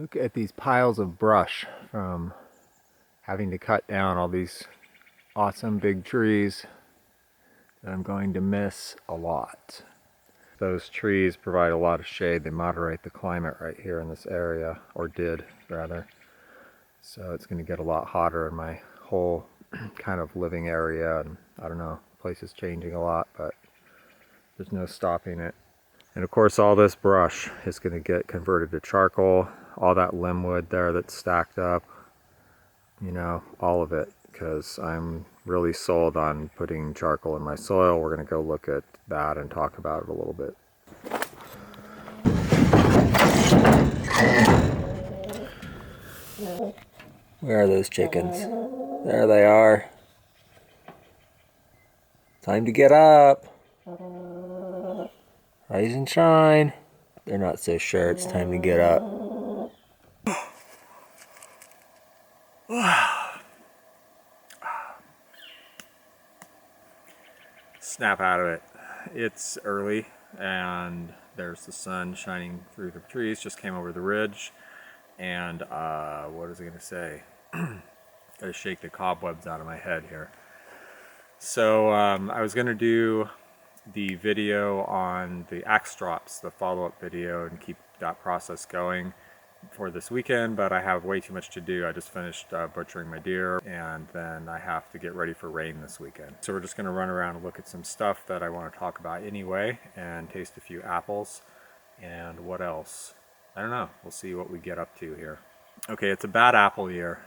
Look at these piles of brush from having to cut down all these awesome big trees that I'm going to miss a lot. Those trees provide a lot of shade. They moderate the climate right here in this area, or did rather. So it's going to get a lot hotter in my whole kind of living area, and I don't know, the place is changing a lot, but there's no stopping it. And of course all this brush is going to get converted to charcoal. All that limb wood there that's stacked up, you know, all of it, because I'm really sold on putting charcoal in my soil. We're going to go look at that and talk about it a little bit. Where are those chickens? There they are. Time to get up. Rise and shine. They're not so sure it's time to get up. Snap out of it. It's early and there's the sun shining through the trees. Just came over the ridge, and what was I going to say? Gotta shake the cobwebs out of my head here. So I was going to do the video on the axe drops, the follow-up video, and keep that process going for this weekend, but I have way too much to do. I just finished butchering my deer, and then I have to get ready for rain this weekend. So we're just going to run around and look at some stuff that I want to talk about anyway, and taste a few apples. And what else? I don't know. We'll see what we get up to here. Okay, it's a bad apple year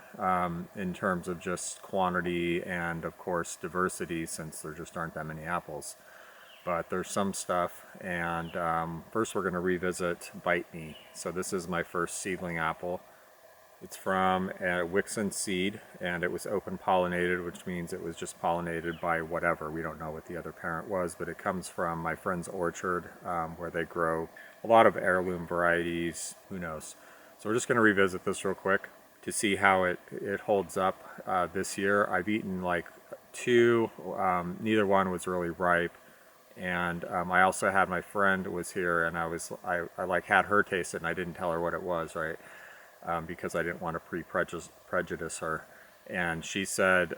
in terms of just quantity and of course diversity, since there just aren't that many apples. But there's some stuff, and first we're going to revisit Bite Me. So this is my first seedling apple. It's from a Wickson seed, and it was open pollinated, which means it was just pollinated by whatever. We don't know what the other parent was, but it comes from my friend's orchard where they grow a lot of heirloom varieties. Who knows? So we're just going to revisit this real quick to see how it holds up this year. I've eaten like two, neither one was really ripe. And I also had my friend was here, and I like had her taste it, and I didn't tell her what it was, right? Because I didn't want to prejudice her. And she said,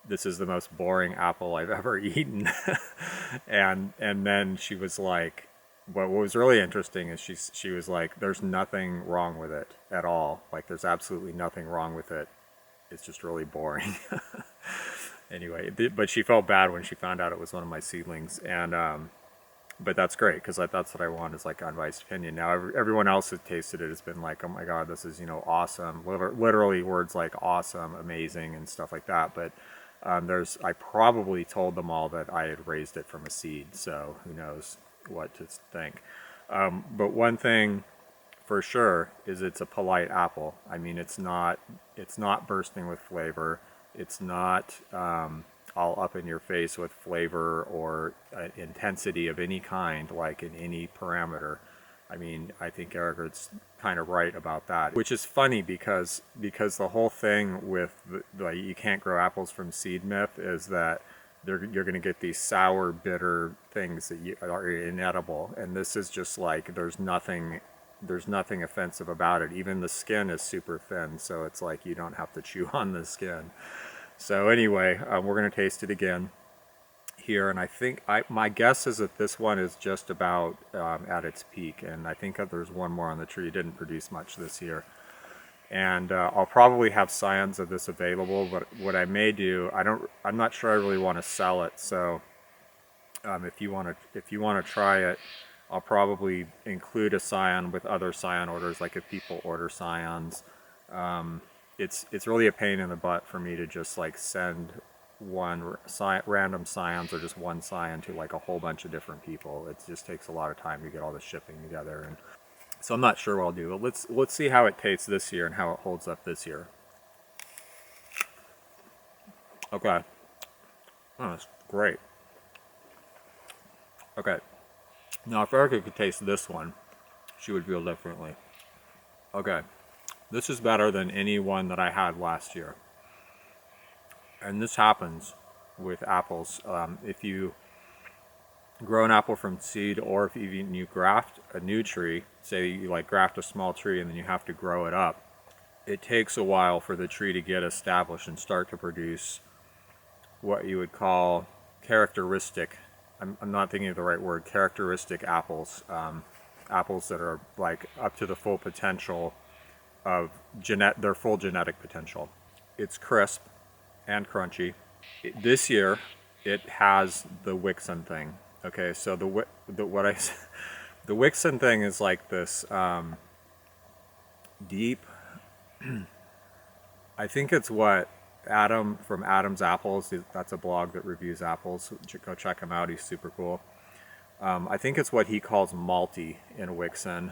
this is the most boring apple I've ever eaten. and then she was like, what was really interesting is she was like, there's nothing wrong with it at all. Like, there's absolutely nothing wrong with it. It's just really boring. Anyway, but she felt bad when she found out it was one of my seedlings, and but that's great, because that's what I want, is like unbiased opinion. Now everyone else who tasted it has been like, oh my god, this is, you know, awesome, literally words like awesome, amazing, and stuff like that. But I probably told them all that I had raised it from a seed, so who knows what to think. But one thing for sure is it's a polite apple. I mean, it's not bursting with flavor. It's not all up in your face with flavor or intensity of any kind, like in any parameter. I mean, I think Eric's kind of right about that, which is funny because the whole thing with the you can't grow apples from seed myth is that you're going to get these sour, bitter things that are inedible, and this is just like there's nothing offensive about it. Even the skin is super thin, so it's like you don't have to chew on the skin. So anyway, we're going to taste it again here, and I think my guess is that this one is just about at its peak, and I think that there's one more on the tree. It didn't produce much this year, and I'll probably have scions of this available. But what I may do, I'm not sure I really want to sell it. So if you want to try it, I'll probably include a scion with other scion orders, like if people order scions. It's really a pain in the butt for me to just like send one random scions or just one scion to like a whole bunch of different people. It just takes a lot of time to get all the shipping together, and so I'm not sure what I'll do. But let's see how it tastes this year and how it holds up this year. Okay. Oh, that's great. Okay. Now, if Erica could taste this one, she would feel differently. Okay. This is better than any one that I had last year. And this happens with apples. If you grow an apple from seed, or if even you graft a new tree, say you like graft a small tree and then you have to grow it up, it takes a while for the tree to get established and start to produce what you would call characteristic, I'm not thinking of the right word, characteristic apples. Apples that are like up to the full potential of their full genetic potential. It's crisp and crunchy. This year, it has the Wickson thing. Okay, so the Wickson thing is like this deep. I think it's what Adam from Adam's Apples. That's a blog that reviews apples. Go check him out. He's super cool. I think it's what he calls malty in Wickson.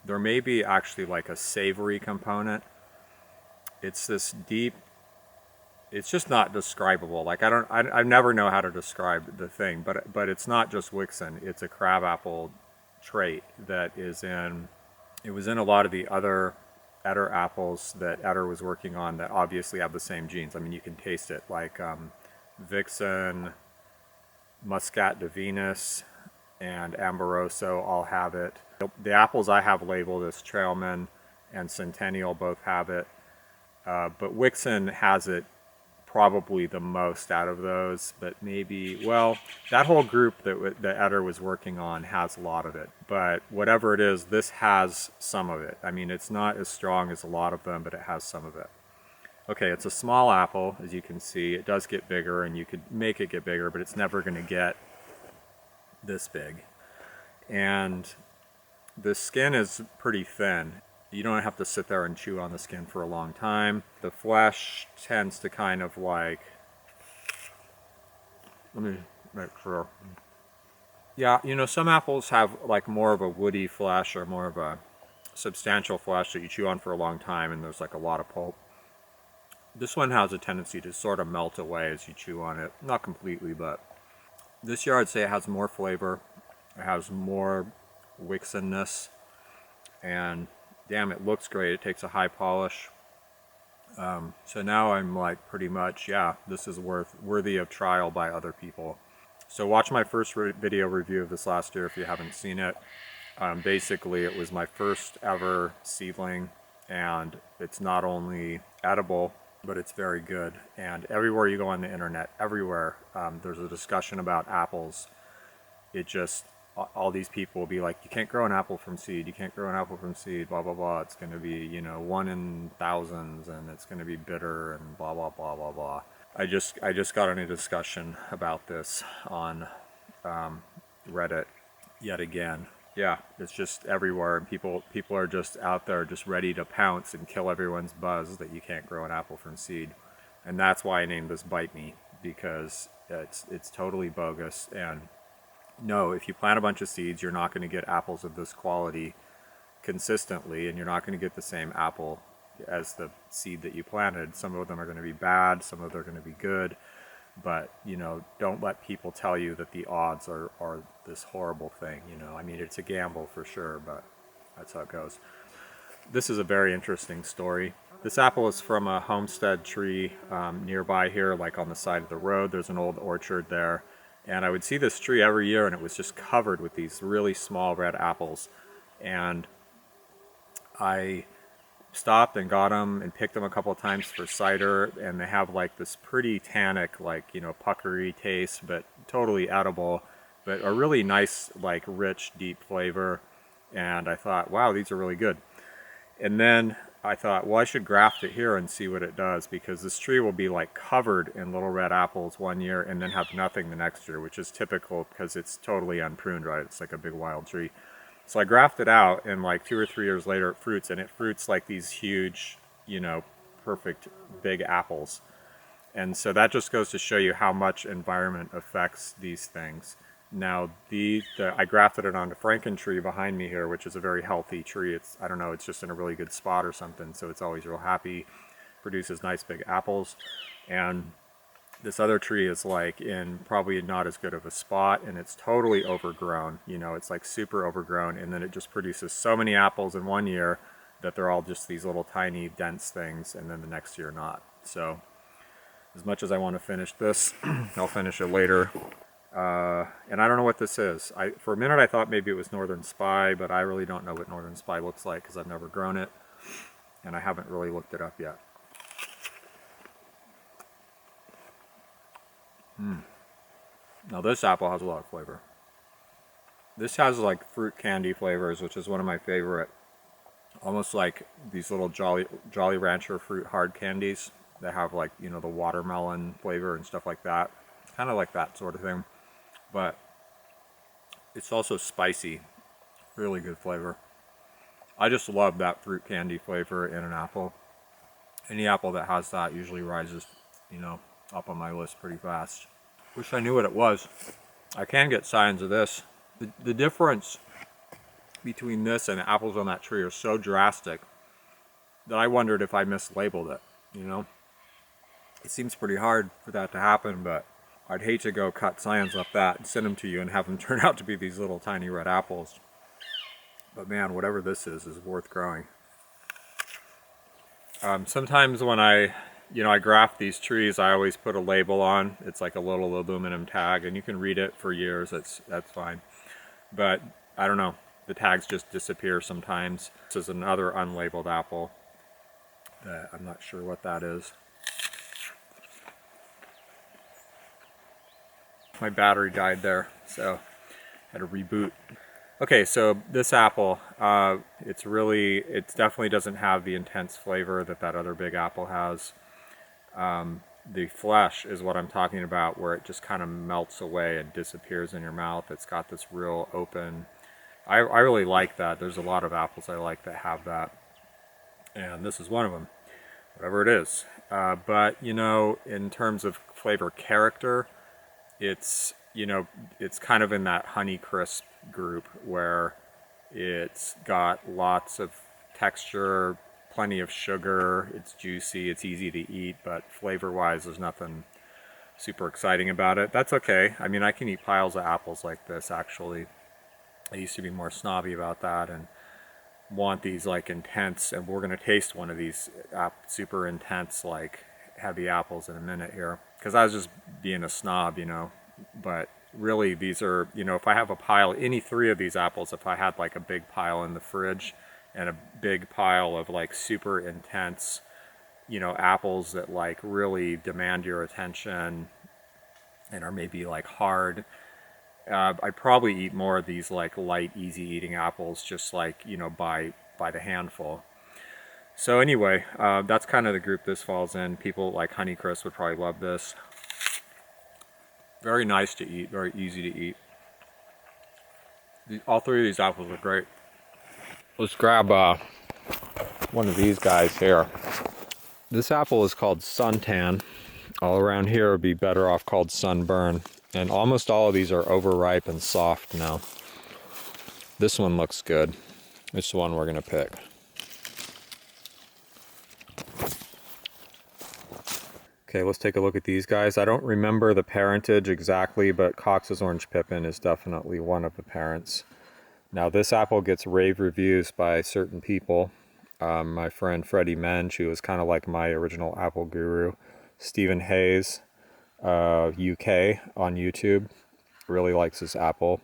There may be actually like a savory component. It's this deep. It's just not describable. Like I never know how to describe the thing, but it's not just Wickson. It's a crabapple trait that is in. It was in a lot of the other Eder apples that Eder was working on that obviously have the same genes. I mean, you can taste it, like Wickson, Muscat de Venus, and Amoroso all have it. The apples I have labeled as Trailman and Centennial both have it, but Wickson has it probably the most out of those, but maybe, well, that whole group that Eder was working on has a lot of it, but whatever it is, this has some of it. I mean, it's not as strong as a lot of them, but it has some of it. Okay, it's a small apple, as you can see. It does get bigger, and you could make it get bigger, but it's never going to get this big. And the skin is pretty thin. You don't have to sit there and chew on the skin for a long time. The flesh tends to kind of like, let me make sure. Yeah, you know, some apples have like more of a woody flesh or more of a substantial flesh that you chew on for a long time, and there's like a lot of pulp. This one has a tendency to sort of melt away as you chew on it. Not completely, but this year I'd say it has more flavor. It has more Wicksonness, and damn, it looks great. It takes a high polish. So now I'm like pretty much, yeah, this is worthy of trial by other people. So watch my first video review of this last year if you haven't seen it. Basically, it was my first ever seedling, and it's not only edible, but it's very good. And everywhere you go on the internet, everywhere, there's a discussion about apples. It just, all these people will be like, you can't grow an apple from seed, you can't grow an apple from seed, blah, blah, blah. It's going to be, you know, 1 in thousands, and it's going to be bitter, and blah, blah, blah, blah, blah. I just got in a discussion about this on Reddit yet again. Yeah, it's just everywhere, and people are just out there just ready to pounce and kill everyone's buzz that you can't grow an apple from seed. And that's why I named this Bite Me, because it's totally bogus. And no, if you plant a bunch of seeds, you're not going to get apples of this quality consistently, and you're not going to get the same apple as the seed that you planted. Some of them are going to be bad, some of them are going to be good, but, you know, don't let people tell you that the odds are this horrible thing, you know. I mean, it's a gamble for sure, but that's how it goes. This is a very interesting story. This apple is from a Homestead tree nearby here, like on the side of the road. There's an old orchard there. And I would see this tree every year, and it was just covered with these really small red apples. And I stopped and got them and picked them a couple of times for cider, and they have like this pretty tannic, like, you know, puckery taste, but totally edible, but a really nice, like, rich, deep flavor. And I thought, wow, these are really good. And then I thought, well, I should graft it here and see what it does, because this tree will be like covered in little red apples one year and then have nothing the next year, which is typical because it's totally unpruned, right? It's like a big wild tree. So I grafted out, and like 2 or 3 years later it fruits, and it fruits like these huge, you know, perfect big apples. And so that just goes to show you how much environment affects these things. Now, I grafted it onto Franken tree behind me here, which is a very healthy tree. It's, I don't know, it's just in a really good spot or something, so it's always real happy, produces nice big apples. And this other tree is like in probably not as good of a spot, and it's totally overgrown. You know, it's like super overgrown, and then it just produces so many apples in one year that they're all just these little tiny dense things, and then the next year not. So as much as I want to finish this, I'll finish it later. And what this is. For a minute I thought maybe it was Northern Spy, but I really don't know what Northern Spy looks like because I've never grown it, and I haven't really looked it up yet. Now this apple has a lot of flavor. This has like fruit candy flavors, which is one of my favorite. Almost like these little Jolly Rancher fruit hard candies that have like, you know, the watermelon flavor and stuff like that. Kind of like that sort of thing. But it's also spicy. Really good flavor. I just love that fruit candy flavor in an apple. Any apple that has that usually rises, you know, up on my list pretty fast. Wish I knew what it was. I can get signs of this. The difference between this and the apples on that tree are so drastic that I wondered if I mislabeled it, you know? It seems pretty hard for that to happen, but I'd hate to go cut signs off that and send them to you and have them turn out to be these little tiny red apples. But man, whatever this is worth growing. Sometimes when I graft these trees, I always put a label on. It's like a little aluminum tag, and you can read it for years. That's fine. But I don't know. The tags just disappear sometimes. This is another unlabeled apple that I'm not sure what that is. My battery died there, so I had to reboot. Okay, so this apple, it definitely doesn't have the intense flavor that other big apple has. The flesh is what I'm talking about, where it just kind of melts away and disappears in your mouth. It's got this real open, I really like that. There's a lot of apples I like that have that, and this is one of them, whatever it is. But, you know, in terms of flavor character, it's kind of in that Honey Crisp group where it's got lots of texture, plenty of sugar, it's juicy, it's easy to eat, but flavor-wise there's nothing super exciting about it. That's okay. I mean, I can eat piles of apples like this, actually. I used to be more snobby about that and want these like intense, and we're going to taste one of these super intense, like heavy apples in a minute here, because I was just being a snob, you know. But really, these are, you know, if I have a pile, any three of these apples, if I had like a big pile in the fridge and a big pile of like super intense, you know, apples that like really demand your attention and are maybe like hard, I'd probably eat more of these like light, easy eating apples, just like, you know, by the handful. So anyway, that's kind of the group this falls in. People like Honeycrisp would probably love this. Very nice to eat, very easy to eat. All three of these apples are great. Let's grab one of these guys here. This apple is called Suntan. All around here would be better off called Sunburn. And almost all of these are overripe and soft now. This one looks good. It's the one we're going to pick. Okay, let's take a look at these guys. I don't remember the parentage exactly, but Cox's Orange Pippin is definitely one of the parents. Now this apple gets rave reviews by certain people. My friend Freddie Mensch, who was kind of like my original apple guru. Stephen Hayes, UK on YouTube, really likes this apple.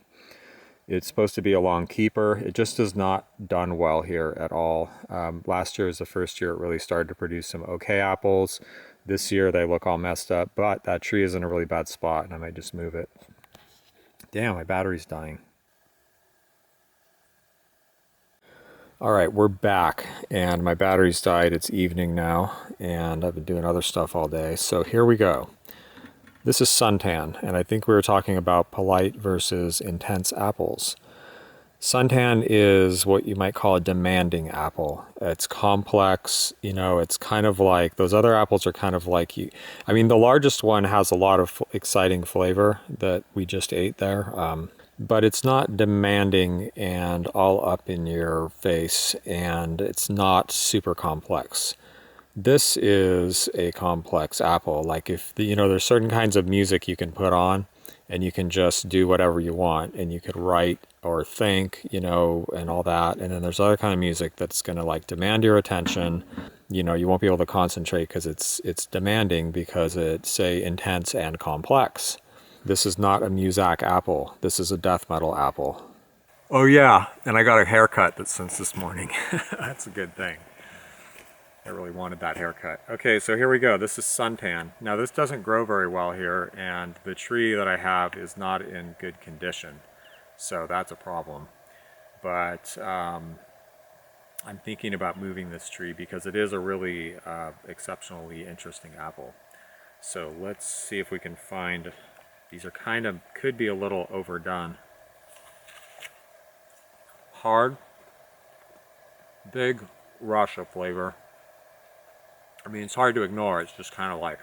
It's supposed to be a long keeper. It just is not done well here at all. Last year is the first year it really started to produce some okay apples. This year they look all messed up, but that tree is in a really bad spot and I might just move it. Damn, my battery's dying. All right, we're back and my battery's died. It's evening now and I've been doing other stuff all day. So here we go. This is Suntan, and I think we were talking about polite versus intense apples. Suntan is what you might call a demanding apple. It's complex, you know, it's kind of like, those other apples are kind of like, I mean, the largest one has a lot of exciting flavor that we just ate there, but it's not demanding and all up in your face, and it's not super complex. This is a complex apple. Like if, you know, there's certain kinds of music you can put on and you can just do whatever you want and you could write or think, you know, and all that. And then there's other kind of music that's going to like demand your attention. You know, you won't be able to concentrate because it's demanding because it's, say, intense and complex. This is not a Muzak apple. This is a death metal apple. Oh yeah, and I got a haircut since this morning. That's a good thing. I really wanted that haircut. Okay, so here we go. This is Suntan. Now this doesn't grow very well here, and the tree that I have is not in good condition. So that's a problem. But I'm thinking about moving this tree because it is a really exceptionally interesting apple. So let's see if we can find, these are kind of, could be a little overdone. Hard, big rush of flavor. I mean, it's hard to ignore. It's just kind of like,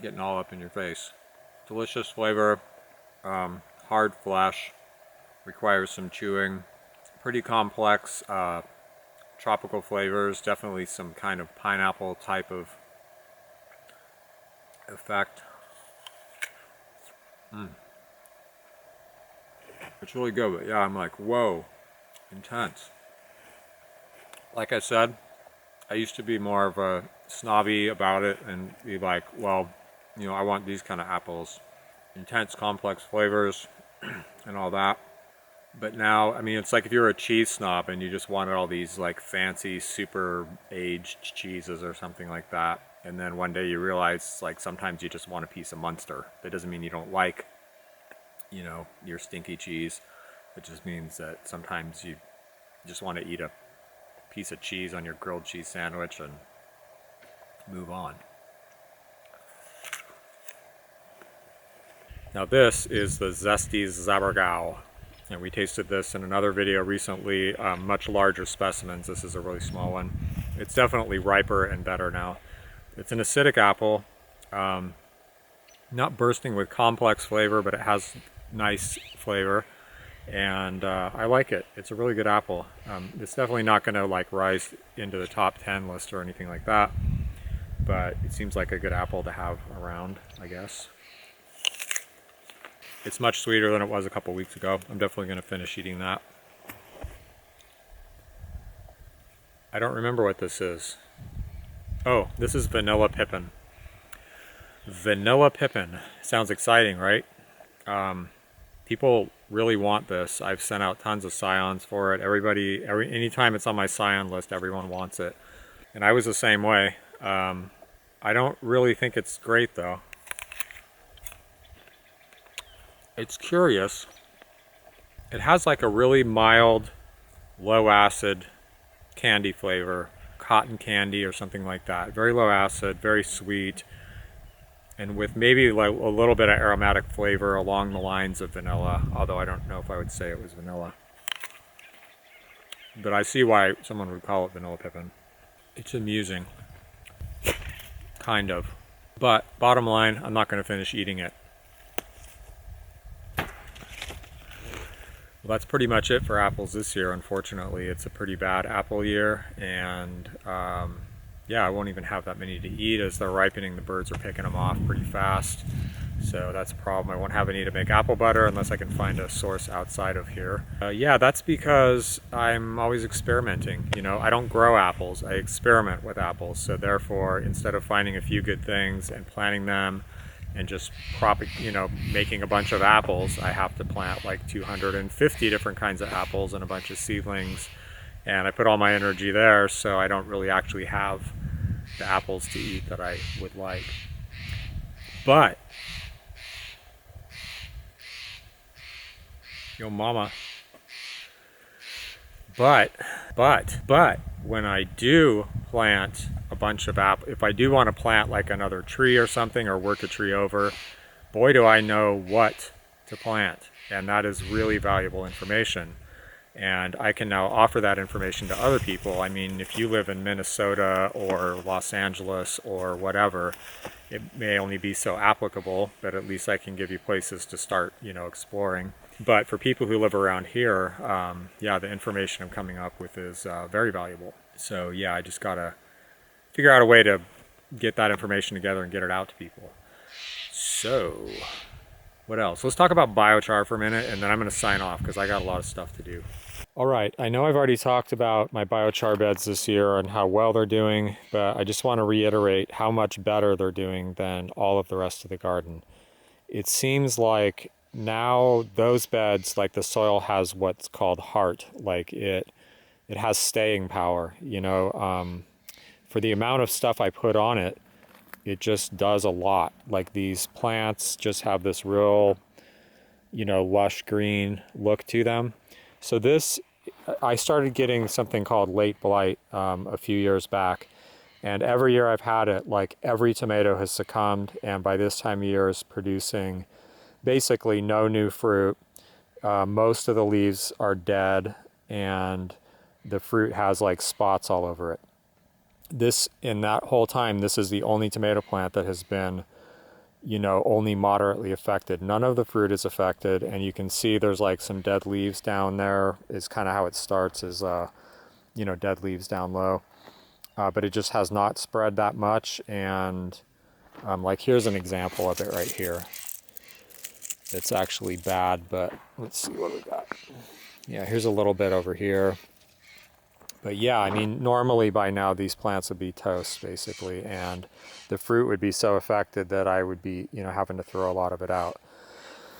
getting all up in your face. Delicious flavor, hard flesh, requires some chewing. Pretty complex tropical flavors, definitely some kind of pineapple type of effect. It's really good, but yeah, I'm like, whoa, intense. Like I said, I used to be more of a snobby about it and be like, well, you know, I want these kind of apples. Intense, complex flavors and all that. But now, I mean, it's like if you're a cheese snob and you just wanted all these like fancy, super aged cheeses or something like that. And then one day you realize like sometimes you just want a piece of Munster. That doesn't mean you don't like, you know, your stinky cheese. It just means that sometimes you just want to eat a piece of cheese on your grilled cheese sandwich and move on. Now this is the Zesty Zabergau. And we tasted this in another video recently, much larger specimens. This is a really small one. It's definitely riper and better now. It's an acidic apple, not bursting with complex flavor, but it has nice flavor. And I like it. It's a really good apple. It's definitely not going to like rise into the top 10 list or anything like that, but it seems like a good apple to have around, I guess. It's much sweeter than it was a couple weeks ago. I'm definitely going to finish eating that. I don't remember what this is. Oh, this is vanilla Pippin. Vanilla Pippin. Sounds exciting, right? People really want this. I've sent out tons of scions for it. Anytime it's on my scion list, everyone wants it. And I was the same way. I don't really think it's great though. It's curious. It has like a really mild, low acid candy flavor, cotton candy or something like that. Very low acid, very sweet, and with maybe like a little bit of aromatic flavor along the lines of vanilla, although I don't know if I would say it was vanilla. But I see why someone would call it vanilla Pippin. It's amusing. Kind of. But bottom line, I'm not going to finish eating it. Well, that's pretty much it for apples this year, unfortunately. It's a pretty bad apple year, and yeah, I won't even have that many to eat. As they're ripening, the birds are picking them off pretty fast, so that's a problem. I won't have any to make apple butter unless I can find a source outside of here. Yeah, that's because I'm always experimenting. You know, I don't grow apples, I experiment with apples, so therefore, instead of finding a few good things and planting them, and just making a bunch of apples, I have to plant like 250 different kinds of apples and a bunch of seedlings, and I put all my energy there, so I don't really actually have the apples to eat that I would like. But yo mama. But when I do plant a bunch of if I do want to plant like another tree or something, or work a tree over, boy do I know what to plant, and that is really valuable information. And I can now offer that information to other people. I mean, if you live in Minnesota or Los Angeles or whatever, it may only be so applicable, but at least I can give you places to start, exploring. But for people who live around here, yeah, the information I'm coming up with is very valuable. So yeah, I just gotta figure out a way to get that information together and get it out to people. So, what else? Let's talk about biochar for a minute, and then I'm gonna sign off because I got a lot of stuff to do. All right, I know I've already talked about my biochar beds this year and how well they're doing, but I just want to reiterate how much better they're doing than all of the rest of the garden. it seems like now those beds, like the soil has what's called heart, like it has staying power, you know. For the amount of stuff I put on it, it just does a lot. Like these plants just have this real, you know, lush green look to them. So this, I started getting something called late blight a few years back. And every year I've had it, like every tomato has succumbed. And by this time of year is producing basically no new fruit. Most of the leaves are dead and the fruit has like spots all over it. This, in that whole time, this is the only tomato plant that has been, you know, only moderately affected. None of the fruit is affected, and you can see there's like some dead leaves down there is kind of how it starts, is, you know, dead leaves down low. But it just has not spread that much, and like here's an example of it right here. It's actually bad, but let's see what we got. Yeah, here's a little bit over here. But yeah, I mean, normally by now these plants would be toast, basically, and the fruit would be so affected that I would be, you know, having to throw a lot of it out.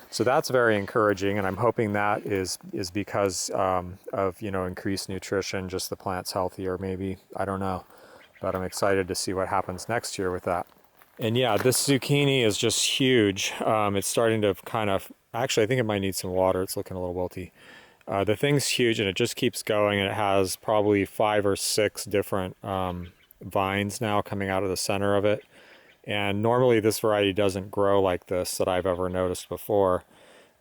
So that's very encouraging, and I'm hoping that is because of, you know, increased nutrition, just the plant's healthier maybe, I don't know. But I'm excited to see what happens next year with that. And yeah, this zucchini is just huge. It's starting to kind of, actually I think it might need some water, it's looking a little wilty. The thing's huge and it just keeps going, and it has probably 5 or 6 different vines now coming out of the center of it. And normally this variety doesn't grow like this that I've ever noticed before.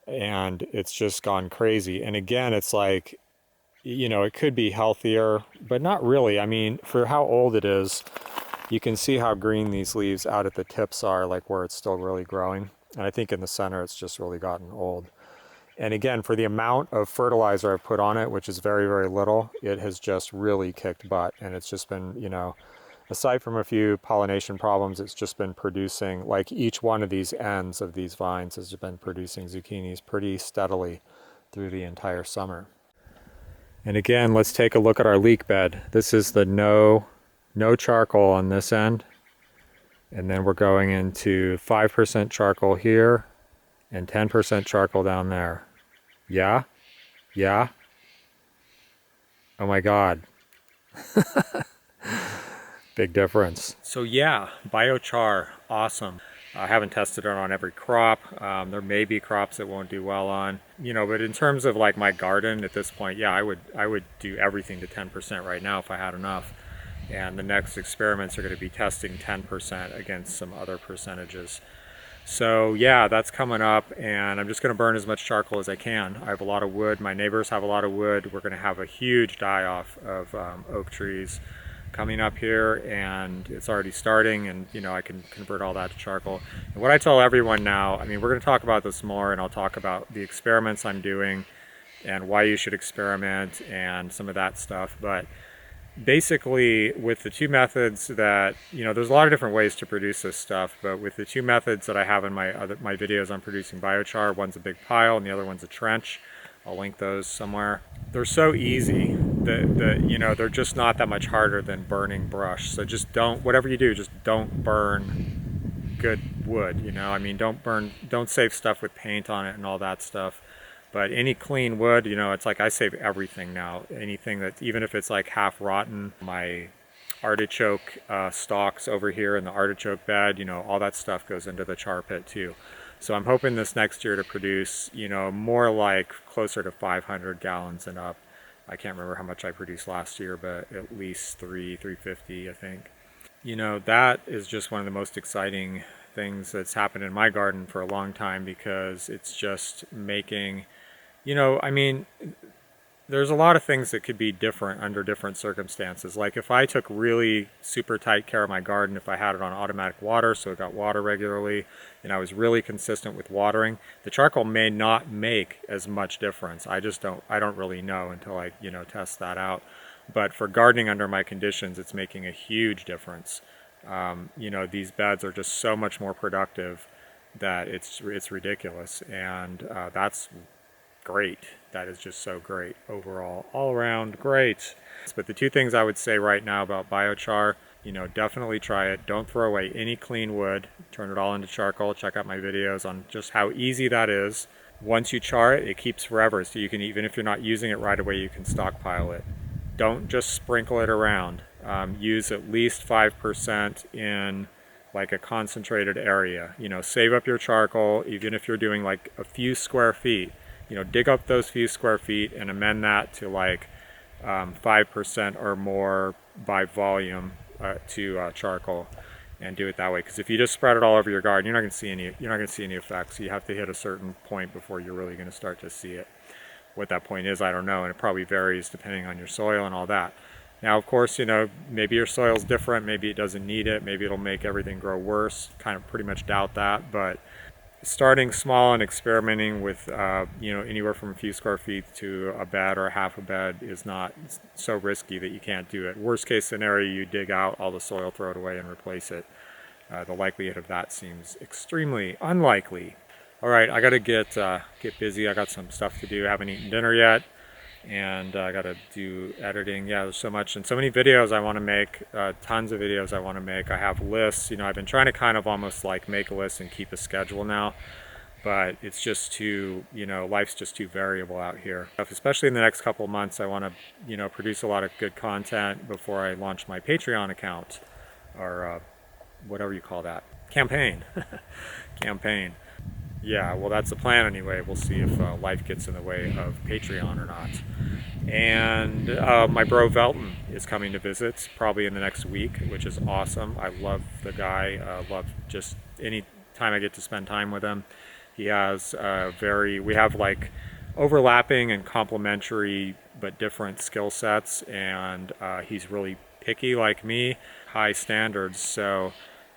And it's just gone crazy. And again, it's like, you know, it could be healthier, but not really. I mean, for how old it is, you can see how green these leaves out at the tips are, like where it's still really growing. And I think in the center, it's just really gotten old. And again, for the amount of fertilizer I've put on it, which is very, very little, it has just really kicked butt. And it's just been, you know, aside from a few pollination problems, it's just been producing, like each one of these ends of these vines has been producing zucchinis pretty steadily through the entire summer. And again, let's take a look at our leek bed. This is the no charcoal on this end. And then we're going into 5% charcoal here and 10% charcoal down there. Yeah? Yeah? Oh my God. Big difference. So yeah, biochar, awesome. I haven't tested it on every crop. There may be crops that won't do well on, you know, but in terms of like my garden at this point, yeah, I would do everything to 10% right now if I had enough. And the next experiments are going to be testing 10% against some other percentages. So yeah, that's coming up, and I'm just going to burn as much charcoal as I can. I have a lot of wood. My neighbors have a lot of wood. We're going to have a huge die-off of oak trees coming up here, and it's already starting, and you know, I can convert all that to charcoal. And what I tell everyone now, I mean, we're going to talk about this more, and I'll talk about the experiments I'm doing and why you should experiment and some of that stuff, but basically with the two methods that, you know, there's a lot of different ways to produce this stuff, but with the two methods that I have in my videos on producing biochar, one's a big pile and the other one's a trench. I'll link those somewhere. They're so easy that you know, they're just not that much harder than burning brush. So just don't, whatever you do, just don't burn good wood, you know. I mean, don't save stuff with paint on it and all that stuff. But any clean wood, you know, it's like I save everything now. Anything that, even if it's like half rotten, my artichoke stalks over here in the artichoke bed, you know, all that stuff goes into the char pit too. So I'm hoping this next year to produce, you know, more like closer to 500 gallons and up. I can't remember how much I produced last year, but at least 350, I think. You know, that is just one of the most exciting things that's happened in my garden for a long time, because it's just making, you know, I mean, there's a lot of things that could be different under different circumstances. Like if I took really super tight care of my garden, if I had it on automatic water, so it got water regularly, and I was really consistent with watering, the charcoal may not make as much difference. I don't really know until I, you know, test that out. But for gardening under my conditions, it's making a huge difference. You know, these beds are just so much more productive that it's ridiculous, and that's great. That is just so great overall, all around great. But the two things I would say right now about biochar, you know, definitely try it. Don't throw away any clean wood. Turn it all into charcoal. Check out my videos on just how easy that is. Once you char it, it keeps forever, so you can, even if you're not using it right away, you can stockpile it. Don't just sprinkle it around. Use at least 5% in like a concentrated area. You know, save up your charcoal, even if you're doing like a few square feet. You know, dig up those few square feet and amend that to like 5% or more by volume to charcoal, and do it that way. Because if you just spread it all over your garden, you're not going to see any effects. You have to hit a certain point before you're really going to start to see it. What that point is, I don't know, and it probably varies depending on your soil and all that. Now, of course, you know, maybe your soil's different, maybe it doesn't need it, maybe it'll make everything grow worse. Kind of pretty much doubt that, but starting small and experimenting with, you know, anywhere from a few square feet to a bed or half a bed is not so risky that you can't do it. Worst case scenario, you dig out all the soil, throw it away, and replace it. The likelihood of that seems extremely unlikely. All right, I gotta get busy. I got some stuff to do. I haven't eaten dinner yet, and I gotta do editing. Yeah, there's so much and so many videos I want to make. Tons of videos I want to make. I have lists. You know, I've been trying to kind of almost like make a list and keep a schedule now, but it's just too, you know, life's just too variable out here. Especially in the next couple of months, I want to, you know, produce a lot of good content before I launch my Patreon account, or whatever you call that, campaign. Campaign. Yeah, well, that's the plan anyway. We'll see if life gets in the way of Patreon or not. And my bro Velton is coming to visit probably in the next week, which is awesome. I love the guy. Love just any time I get to spend time with him. He has we have like overlapping and complementary but different skill sets, and he's really picky like me, high standards. So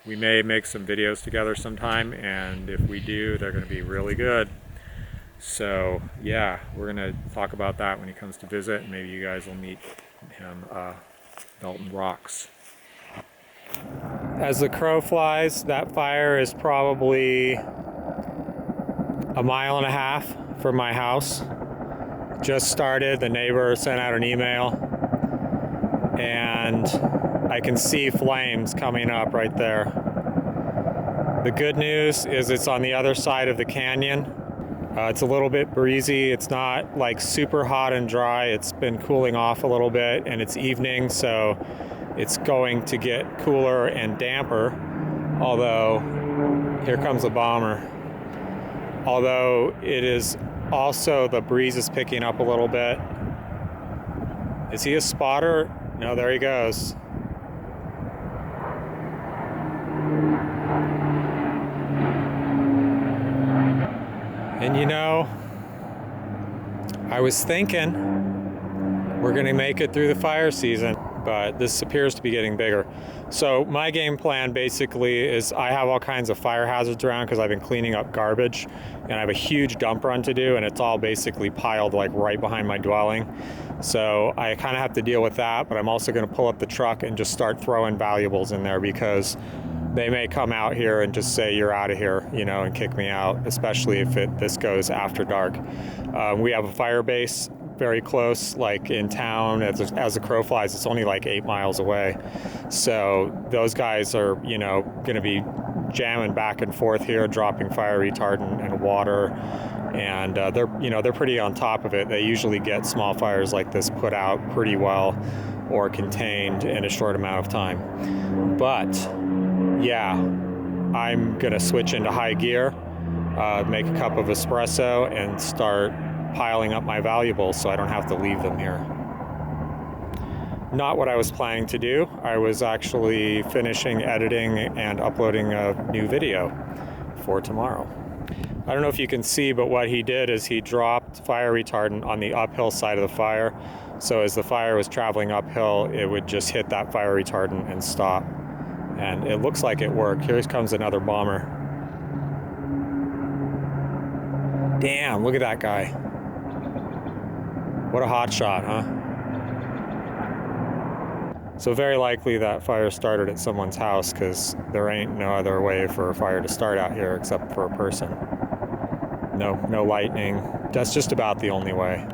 we may make some videos together sometime, and if we do, they're going to be really good. So yeah, we're going to talk about that when he comes to visit, and maybe you guys will meet him. Velton rocks. As the crow flies, that fire is probably 1.5 miles from my house. Just started. The neighbor sent out an email, and I can see flames coming up right there. The good news is it's on the other side of the canyon. It's a little bit breezy. It's not like super hot and dry. It's been cooling off a little bit, and it's evening, so it's going to get cooler and damper. Although, here comes a bomber. Although it is also, the breeze is picking up a little bit. Is he a spotter? No, there he goes. And you know, I was thinking we're gonna make it through the fire season, but this appears to be getting bigger. So my game plan basically is I have all kinds of fire hazards around because I've been cleaning up garbage, and I have a huge dump run to do, and it's all basically piled like right behind my dwelling. So I kind of have to deal with that, but I'm also going to pull up the truck and just start throwing valuables in there, because they may come out here and just say, you're out of here, you know, and kick me out, especially if this goes after dark. We have a fire base very close, like in town. As the crow flies, it's only like 8 miles away. So those guys are, you know, going to be jamming back and forth here, dropping fire retardant and water. And they're pretty on top of it. They usually get small fires like this put out pretty well or contained in a short amount of time. But yeah, I'm gonna switch into high gear, make a cup of espresso, and start piling up my valuables so I don't have to leave them here. Not what I was planning to do. I was actually finishing editing and uploading a new video for tomorrow. I don't know if you can see, but what he did is he dropped fire retardant on the uphill side of the fire. So as the fire was traveling uphill, it would just hit that fire retardant and stop. And it looks like it worked. Here comes another bomber. Damn, look at that guy. What a hot shot, huh? So very likely that fire started at someone's house, because there ain't no other way for a fire to start out here except for a person. No lightning. That's just about the only way.